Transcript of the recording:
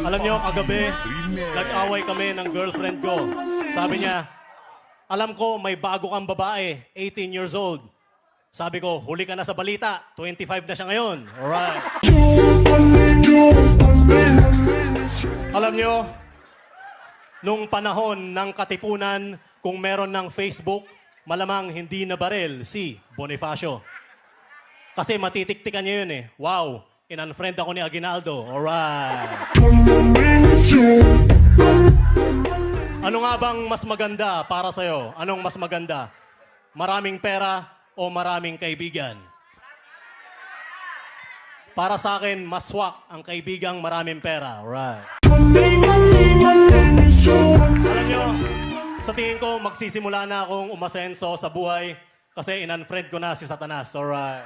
Alam niyo, kagabi, nag-away kami ng girlfriend ko. Sabi niya, alam ko may bago kang babae, 18 years old. Sabi ko, huli ka na sa balita, 25 na siya ngayon. Alright. Alam niyo, nung panahon ng Katipunan, kung meron ng Facebook, malamang hindi na baril si Bonifacio. Kasi matitiktikan niya yun eh. Wow, in-unfriend ako ni Aguinaldo. Alright. Ano nga bang mas maganda para sa'yo? Anong mas maganda? Maraming pera o maraming kaibigan? Para sa akin, mas swak ang kaibigang maraming pera. Alright. Alam nyo, sa tingin ko, magsisimula na akong umasenso sa buhay kasi in-unfriend ko na si Satanas. Alright.